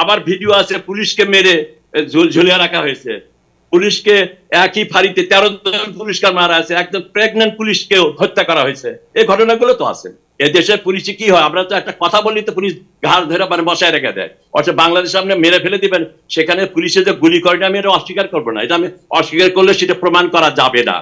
আবার ভিডিও আছে পুলিশকে মেরে ঝুলিয়ে রাখা হয়েছে, পুলিশকে একই ফাঁড়িতে 13 জন পুলিশকে মারা আছে, একজন প্রেগন্যান্ট পুলিশকে হত্যা করা হয়েছে। এই ঘটনাগুলো তো আছে। এদেশে পুলিশে কি হয়, আমরা তো একটা কথা বললি তো পুলিশ ঘাড় ধরে মানে বসায় রেখে দেয়। অর্থাৎ বাংলাদেশে আপনি মেরে ফেলে দিবেন, সেখানে পুলিশে যে গুলি করে আমি এটা অস্বীকার করবো না, এটা আমি অস্বীকার করলে সেটা প্রমাণ করা যাবে না।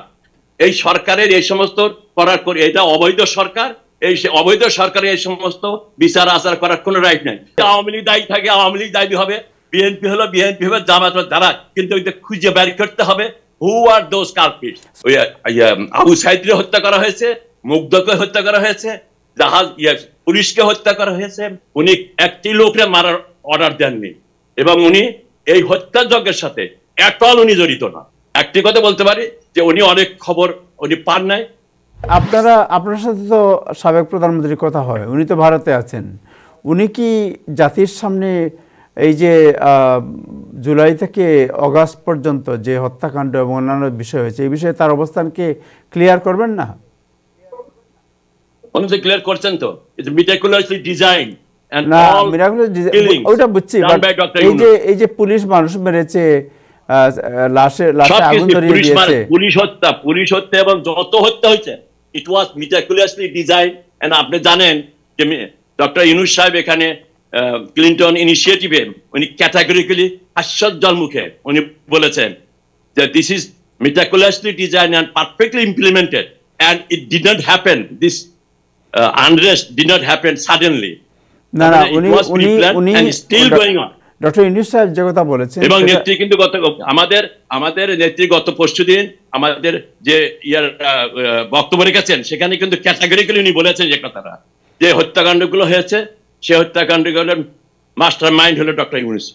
এই সরকারের এই সমস্ত করার করে, এটা অবৈধ সরকার, এই অবৈধ সরকারের এই সমস্ত বিচার আচার করার কোনো রাইট নাই। আওয়ামী লীগ দায়ী থাকে, আওয়ামী লীগ দায়ী হবে, বিএনপি হলো বিএনপি হবে, জামাত যারা, কিন্তু খুঁজে বের করতে হবে হু আর দোজ কালপ্রিটস। ওই আবু সাইদকে হত্যা করা হয়েছে, মুগ্ধকে হত্যা করা হয়েছে, পুলিশকে হত্যা করা হয়েছে, উনি একটি লোককে মারার অর্ডার দেননি এবং উনি এই হত্যাযজ্ঞের সাথে এটল উনি জড়িত না। একটি কথা বলতে পারি যে উনি অনেক খবর উনি পান নাই। আপনার সাথে তো সাবেক প্রধানমন্ত্রীর কথা হয়, উনি তো ভারতে আছেন, উনি কি জাতির সামনে এই যে জুলাই থেকে অগাস্ট পর্যন্ত যে হত্যাকাণ্ড এবং অন্যান্য বিষয় হয়েছে এই বিষয়ে তার অবস্থানকে ক্লিয়ার করবেন না? উনি তো ক্লিয়ার করছেন তো, it's meticulously design and all meticulous, ওইটা বুঝছি, এই যে পুলিশ মানুষ মেরেছে, লাশে আগুন ধরিয়ে দিয়েছে, পুলিশ হত্যা এবং যত হত্যা হয়েছে, ইট ওয়াজ মিটিকুলাসলি ডিজাইন। এন্ড আপনি জানেন যে ডক্টর ইউনূস সাহেব এখানে ক্লিন্টন ইনিশিয়েটিভে উনি ক্যাটাগরিক্যালি হাস্যোজ্জ্বল মুখে উনি বলেছেন যে this is meticulously designed and perfectly implemented, and it did not happen, this unrest did not happen suddenly. না উনি still going on. Doctor Yunus সাহেব যে কথা বলেছেন, এবং নেত্রী কিন্তু আমাদের নেত্রী গত পরশুদিন আমাদের যে বক্তব্য রেখেছেন সেখানে কিন্তু ক্যাটাগরিক্যালি উনি বলেছেন যে কথাটা, যে হত্যাকাণ্ডগুলো হয়েছে সে হত্যাকাণ্ডগুলোর মাস্টার মাইন্ড হলো ডক্টর ইউনূস।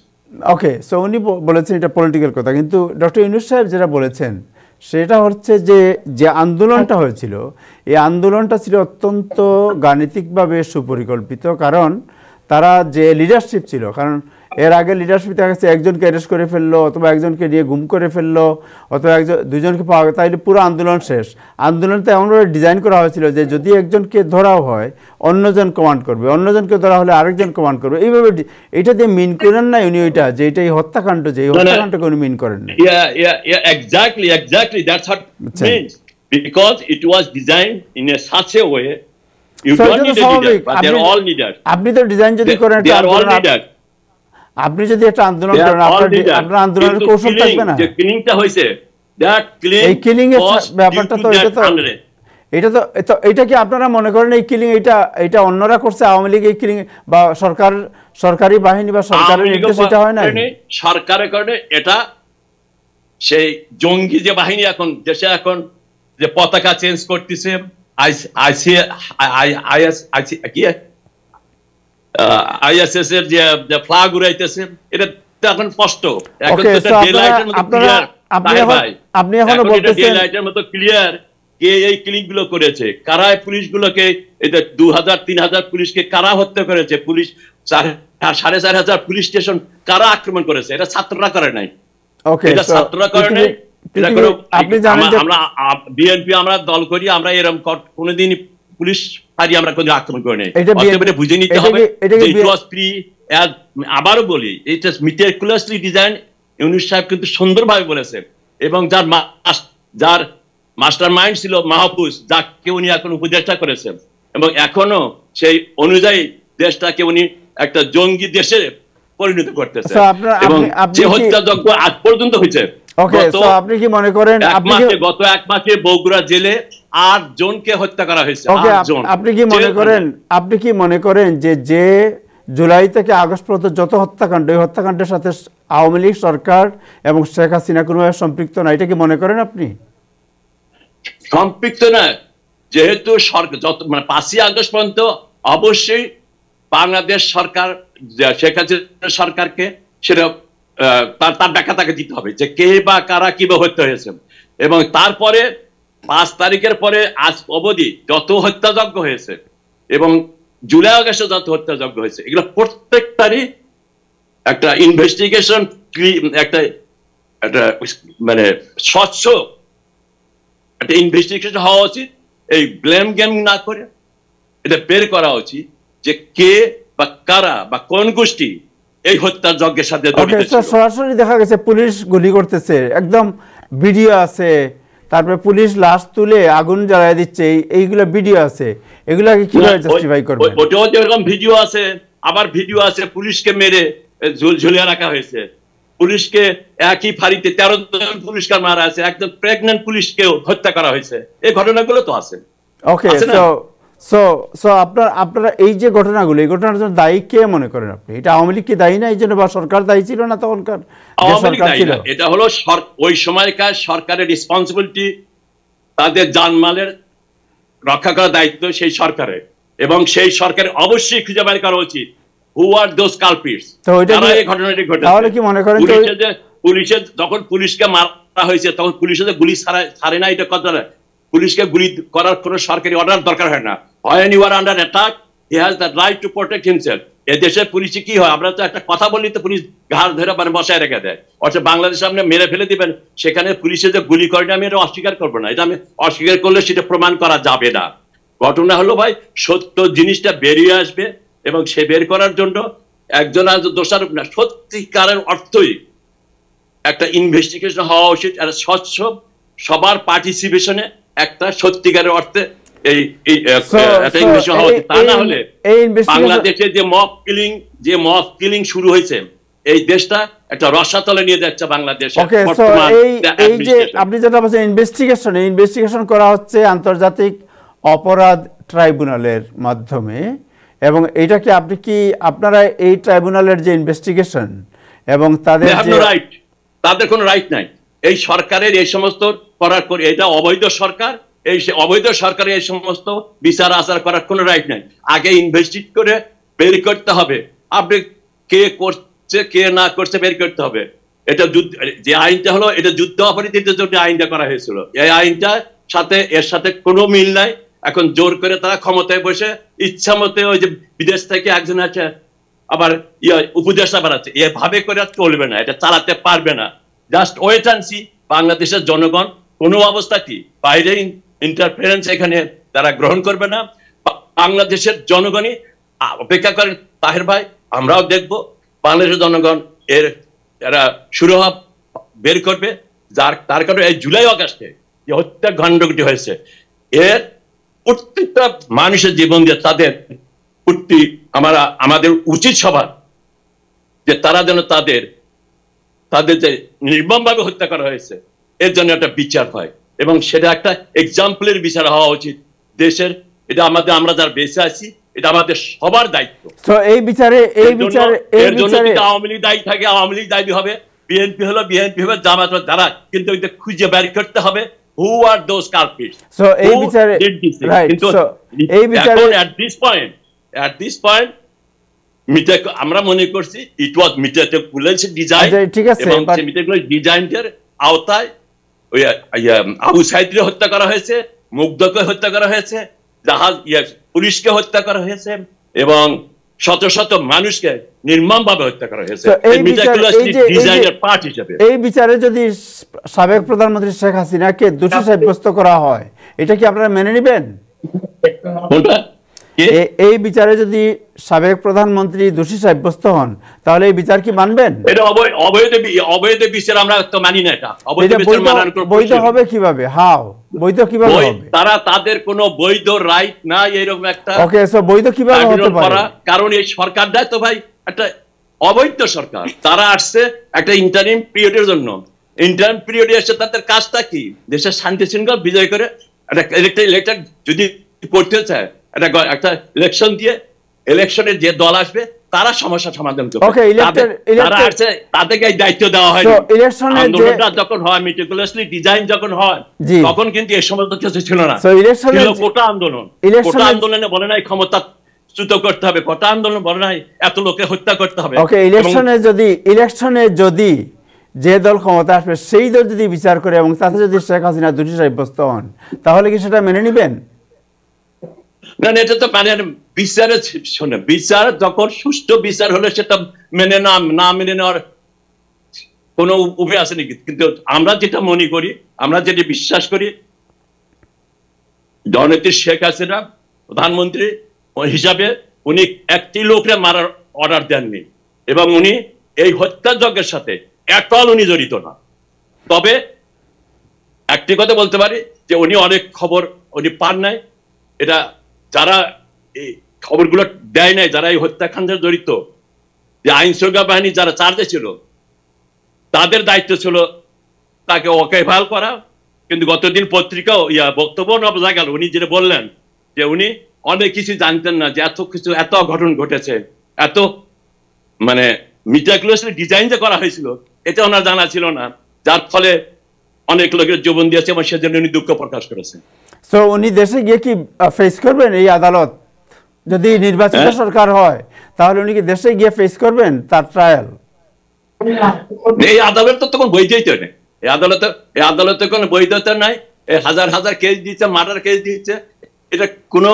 ওকে, সো উনি বলেছেন এটা পলিটিক্যাল কথা, কিন্তু ডক্টর ইউনূস সাহেব যেটা বলেছেন সেটা হচ্ছে যে আন্দোলনটা হয়েছিল, এই আন্দোলনটা ছিল অত্যন্ত গাণিতিকভাবে সুপরিকল্পিত, কারণ তারা যে লিডারশিপ ছিল, কারণ এর আগে লিডারশিপ দেখা গেছে একজনকে অ্যারেস্ট করে ফেললো অথবা একজনকে নিয়ে গুম করে ফেললো অথবা দুজনকে পাওয়া গেল, তাইলে পুরো আন্দোলন শেষ। আন্দোলনটা এমনভাবে ডিজাইন করা হয়েছিল যে যদি একজনকে ধরাও হয় অন্যজন কমান্ড করবে, অন্যজনকে ধরা হলে আরেকজন কমান্ড করবে, এইভাবে এটা দিয়ে মিন করেন না উনি, ওইটা যে এটা এই হত্যাকাণ্ড, যে এই হত্যাকাণ্ডকে উনি মিন করেন না। Exactly, that's what it means, because it was designed in such a way. You don't need a leader, but they're all leaders. আপনি তো ডিজাইন যদি করেন, they are all leaders. আপনি যদি একটা আন্দোলন করেন আপনার আন্দোলনের কৌশল থাকবে না। যে কিলিংটা হইছে, দ্যাট কিলিং, এই কিলিং এর ব্যাপারটা তো এটা কি আপনারা মনে করেন এই কিলিং এটা অন্যরা করছে, আওয়ামী লীগ এই কিলিং বা সরকারি বাহিনী বা সরকারের নির্দেশ এটা হয় না? সরকারের কারণে এটা সেই জঙ্গি যে বাহিনী এখন দেশে এখন যে পতাকা চেঞ্জ করতেছে, আইএসএস এর যে ফ্ল্যাগ উড়াইতেছে, এটা এখন স্পষ্ট, এখন তো ডে লাইটের মতো ক্লিয়ার। আপনি এখনো বলতেছেন ডে লাইটের মতো ক্লিয়ার কে এই ক্লিক গুলো করেছে, কারা পুলিশগুলোকে, এটা 2000-3000 পুলিশকে কারা হত্যা করেছে, পুলিশ 4500 পুলিশ স্টেশন কারা আক্রমণ করেছে, এটা ছাত্ররা করে নাই। ওকে, এটা ছাত্ররা করে নাই। আপনি জানেন যে আমরা বিএনপি আমরা দল করি, আমরা এরকম কোনোদিন পুলিশ পারি আমরা কোনো আক্রমণ করে নাই। এটা বুঝে নিতে হবে। আবারও বলি, এটা মিটিকুলাসলি ডিজাইন। ইউনূস সাহেব কিন্তু সুন্দরভাবে বলেছে, এবং যার মাস্টার মাইন্ড ছিল মাহফুজ, যাকে উনি এখন উপদেষ্টা করেছেন, এবং এখনো সেই অনুযায়ী দেশটাকে উনি একটা জঙ্গি দেশে পরিণত করতেছে। এবং যে হত্যাযজ্ঞ আজ পর্যন্ত হয়েছে, আপনি কি মনে করেন গত এক মাসে বগুড়া জেলে 8 জনকে হত্যা করা হয়েছে? আপনি কি মনে করেন যে জুলাই থেকে আগস্ট পর্যন্ত যত হত্যাকাণ্ড, এই হত্যাকাণ্ডের সাথে আওয়ামী লীগ সরকার এবং শেখ হাসিনা কোনোভাবে সম্পৃক্ত না, এটা কি মনে করেন আপনি? সম্পৃক্ত না, যেহেতু সরকার যত 5ই আগস্ট পর্যন্ত অবশ্যই বাংলাদেশ সরকার শেখ হাসিনা সরকারকে সেটা তার ব্যাখ্যা তাকে দিতে হবে যে কে বা কারা কিভাবে হত্যা হয়েছে, এবং তারপরে 5 তারিখের পরে আজ অবধি যত হত্যাযজ্ঞ হয়েছে এবং জুলাই আগস্টে যত হত্যাযজ্ঞ হয়েছে, এগুলো প্রত্যেকটারই একটা ইনভেস্টিগেশন, একটা মানে স্বচ্ছ একটা ইনভেস্টিগেশন হওয়া উচিত। এই ব্লেম গেম না করে এটা বের করা উচিত যে কে বা কারা বা কোন গোষ্ঠী এই হত্যার যজ্ঞের সাথে জড়িত ছিল। সরাসরি দেখা গেছে পুলিশ গুলি করতেছে, একদম ভিডিও আছে, তারপরে পুলিশ লাশ তুলে আগুন জ্বালায় দিচ্ছে, এইগুলো ভিডিও আছে, এগুলাকে কিভাবে জাস্টিফাই করবে? ওটাও যেরকম ভিডিও আছে, আবার ভিডিও আছে পুলিশকে মেরে ঝুলিয়ে রাখা হয়েছে, পুলিশকে একই ফাঁড়িতে 13 জন পুলিশকে মারা আছে, একদম প্রেগন্যান্ট পুলিশকে হত্যা করা হয়েছে, এই ঘটনাগুলো তো আছে। ওকে, সো আপনারা এই যে ঘটনাগুলো, এই ঘটনার জন্য দায়ী কে মনে করেন আপনি? এটা আওয়ামী লীগ কি দায়ী না এই জন্য, বা সরকার দায়ী ছিল না তখনকার যে সরকার ছিল? এটা হলো ওই সময়কার সরকারের রেসপন্সিবিলিটি, তাদের জানমালের রক্ষা করার দায়িত্ব সেই সরকারের, এবং সেই সরকারের অবশ্যই খুঁজে বের করা উচিত হু আর দোজ কালপ্রিটস। এই ঘটনাটি ঘটেছে। তাহলে কি মনে করেন পুলিশের যখন পুলিশকে মারা হয়েছে তখন পুলিশের গুলি ছাড়ে না, এটা কথা না। পুলিশকে গুলি করার কোনো সরকারি অর্ডার দরকার হয় না। When you are under attack, he has the right to protect himself. এ দেশের পুলিশে কি হয়, আমরা তো একটা কথা বললি তো পুলিশ ঘাড় ধরে মানে বসায় রেখে দেয়। অর্থাৎ বাংলাদেশে আপনি মেরে ফেলে দিবেন, সেখানে পুলিশে যে গুলি করে, আমি এটা অস্বীকার করবো না, এটা আমি অস্বীকার করলে সেটা প্রমাণ করা যাবে না। ঘটনা হলো ভাই, সত্য জিনিসটা বেরিয়ে আসবে, এবং সে বের করার জন্য একজন দোষারোপ না, সত্যিকারের অর্থই একটা ইনভেস্টিগেশন হওয়া উচিত, একটা স্বচ্ছ সবার পার্টিসিপেশনে একটা সত্যিকারের অর্থে বাংলাদেশে যে মব কিলিং শুরু হয়েছে, এই দেশটা একটা রসাতলে নিয়ে যাচ্ছে বাংলাদেশ। এই যে আপনি যেটা বলছেন ইনভেস্টিগেশন করা হচ্ছে আন্তর্জাতিক অপরাধ ট্রাইব্যুনালের মাধ্যমে, এবং এইটা কি আপনি কি আপনারা এই ট্রাইব্যুনালের যে ইনভেস্টিগেশন এবং তাদের কোনো রাইট নাই এই সরকারের এই সমস্ত করার, এটা অবৈধ সরকার, এই অবৈধ সরকারের এই সমস্ত বিচার আচার করার কোনো রাইট নাই। আগে ইনভেস্টিগেট করে বের করতে হবে, আপনি কে করছে কে না করছে বের করতে হবে। এটা যে আইনটা হলো, এটা যুদ্ধ অপরাধীদের জন্য আইনটা করা হয়েছিল, এই আইনটার সাথে এর সাথে কোনো মিল নাই। এখন জোর করে তারা ক্ষমতায় বসে ইচ্ছা মতে ওই যে বিদেশ থেকে একজন আছে আবার উপদেষ্টা বাড়াচ্ছে, এভাবে করে চলবে না, এটা চালাতে পারবে না। Just wait and see. বাংলাদেশের জনগণ কোনো অবস্থাতেই বাইরে ইন্টারফারেন্স এখানে তারা গ্রহণ করবে না। বাংলাদেশের জনগণই অপেক্ষা করেন তাহের ভাই, আমরাও দেখবো বাংলাদেশের জনগণ এর এরা সুরাহা বের করবে। তার কারণে এই জুলাই আগস্টে যে হত্যাকাণ্ডটি হয়েছে, এর প্রত্যেকটা মানুষের জীবন দিয়ে তাদের প্রতি আমাদের উচিত সবার যে তারা যেন তাদের যে নির্মমভাবে হত্যা করা হয়েছে এর জন্য একটা বিচার হয়, এবং সেটা একটা এক্সাম্পলের বিচার হওয়া উচিত দেশের। এটা আমরা যারা বেঁচে আছি, এটা আমাদের সবার দায়িত্ব। তো এই বিচারে আওয়ামী লীগ দায়ী থাকে, আওয়ামী লীগ দায়ী হবে, বিএনপি হলো বিএনপি হবে, জামাত হলো যারা, কিন্তু খুঁজে বের করতে হবে who are those culprits. So এই বিচারে at this point আমরা মনে করছি it was meticulous design, এবং সেই meticulous ডিজাইনের আওতায় ওই আবু সাইদকে হত্যা করা হয়েছে, মুগ্ধকে হত্যা করা হয়েছে, পুলিশকে হত্যা করা হয়েছে, এবং শত শত মানুষকে নির্মমভাবে হত্যা করা হয়েছে এই বিচারে যদি সাবেক প্রধানমন্ত্রী শেখ হাসিনাকে দোষী সাব্যস্ত করা হয়, এটা কি আপনারা মেনে নেবেন? এই বিচারে যদি সাবেক প্রধানমন্ত্রী দোষী সাব্যস্ত হন, তাহলে এই বিচার কি মানবেন? এটা অবৈধ বিচার আমরা তো মানি না। এটা বৈধ হবে কিভাবে? বৈধ কিভাবে হবে? তাদের কোনো বৈধ রাইট নাই এরকম একটা। ওকে, সো বৈধ কিভাবে হতে পারে? কারণ এই সরকারটা তো ভাই একটা অবৈধ সরকার। তারা আসছে একটা ইন্টারিম পিরিয়ডের জন্য। ইন্টারিম পিরিয়ডে এসে তাদের কাজটা কি? দেশের শান্তি শৃঙ্খলা বিজয় করে একটা ইলেকশন যদি করতে চায়, একটা ইলেকশন দিয়ে ইলেকশনের যে দল আসবে তারা সমস্যা সমাধান করবে। তাদেরকে দায়িত্ব দেওয়া হয়। আন্দোলনটা যখন হয়, মেটিকুলাসলি ডিজাইন যখন হয়, তখন কিন্তু এই সমস্ত কিছু ছিল না। কোটা আন্দোলনে বলে নাই ক্ষমতা চ্যুত করতে হবে, কোটা আন্দোলন বলে নাই এত লোকে হত্যা করতে হবে। ইলেকশনে যদি যে দল ক্ষমতা আসবে সেই দল যদি বিচার করে এবং তাতে যদি শেখ হাসিনা দোষী সাব্যস্ত হন, তাহলে কি সেটা মেনে নিবেন? না, এটা তো মানে বিচার যখন সুষ্ঠু বিচার হলে সেটা মেনে না মেনে নেওয়ার কোনো উপায় আছে নাকি? কিন্তু আমরা যেটা মনে করি, আমরা যেটা বিশ্বাস করি, জননেত্রী শেখ হাসিনা প্রধানমন্ত্রী হিসাবে উনি একটি লোককে মারার অর্ডার দেননি। এবং উনি এই হত্যাযজ্ঞের সাথে একল উনি জড়িত না। তবে একটি কথা বলতে পারি যে উনি অনেক খবর উনি পান নাই, এটা যারা এই খবরগুলো দেয় নাই, যারা এই হত্যাকাণ্ডে জড়িত, যে আইন শৃঙ্খলা বাহিনী যারা চার্জে ছিল তাদের দায়িত্ব ছিল তাকে ওয়াকিবহাল করা। কিন্তু গতদিন পত্রিকাও বক্তব্য না বোঝা গেল, উনি যেটা বললেন যে উনি অনেক কিছু জানতেন না, যে এত কিছু এত অঘটন ঘটেছে, এত মানে মিটিকুলাসলি ডিজাইন যে করা হয়েছিল এটা ওনার জানা ছিল না, যার ফলে অনেক লোকের জীবন দিয়েছে এবং সেজন্য উনি দুঃখ প্রকাশ করেছেন। সো উনি দেশে গিয়ে কি ফেস করবেন এই আদালত? যদি নির্বাচিত সরকার হয় তাহলে উনি কি দেশে গিয়ে ফেস করবেন তার ট্রায়াল? এই আদালত তো তখন বৈধতা নেই, এই আদালতে কোনো বৈধতা নাই। হাজার হাজার কেস দিচ্ছে, মার্ডার কেস দিচ্ছে, এটা কোনো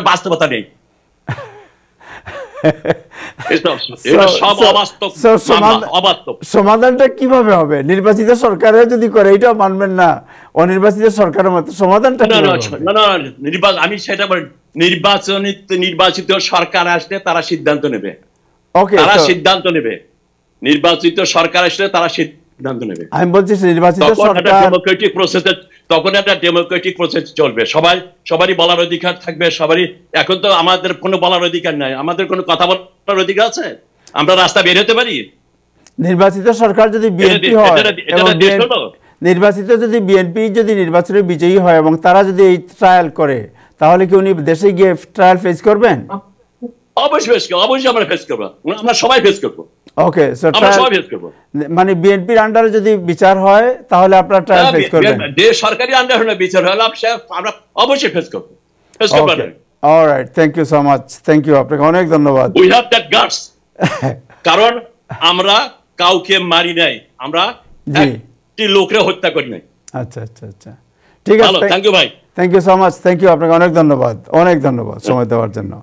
বাস্তবতা নেই। সমাধানটা কিভাবে হবে? নির্বাচিত সরকারে যদি করে এটাও মানবেন না, অনির্বাচিত সরকারের মতো সমাধানটা আমি সেটা বলি, নির্বাচিত সরকার আসলে তারা সিদ্ধান্ত নেবে। তারা সিদ্ধান্ত নেবে, নির্বাচিত সরকার আসলে তারা সিদ্ধান্ত নেবে। আমি বলছি নির্বাচিত সরকার ডেমোক্রেটিক প্রসেসে, তখন একটা ডেমোক্রেটিক প্রসেস চলবে, সবারই বলার অধিকার থাকবে সবারই। এখন তো আমাদের কোনো বলার অধিকার নাই, আমাদের কোনো কথা বলার অধিকার আছে? আমরা রাস্তা বের হতে পারি? নির্বাচিত সরকার যদি বিএনপি হয়, যদি নির্বাচনে বিজয়ী হয় এবং তারা যদি এই ট্রায়াল করে, তাহলে কি উনি দেশে গিয়ে ট্রায়াল ফেস করবেন? অবশ্যই আমরা ফেস করবো, আমরা সবাই ফেস করবো। ওকে, সো মানে বিএনপির আন্ডারে যদি বিচার হয় তাহলে আপনারা ট্রায়াল ফেস করবেন? সরকারি আন্ডারে বিচার হলে আমরা অবশ্যই ফেস করবো। Alright, thank you so much, thank you, আপনাকে অনেক ধন্যবাদ। উই হ্যাভ দ্যাট গাটস, কারণ আমরা কাউকে মারি নাই, আমরা একটি লোকরে হত্যা করি নাই। আচ্ছা আচ্ছা আচ্ছা, ঠিক আছে, থ্যাংক ইউ ভাই, thank you so much, thank you, আপনাকে অনেক ধন্যবাদ, অনেক ধন্যবাদ সময় দেওয়ার জন্য।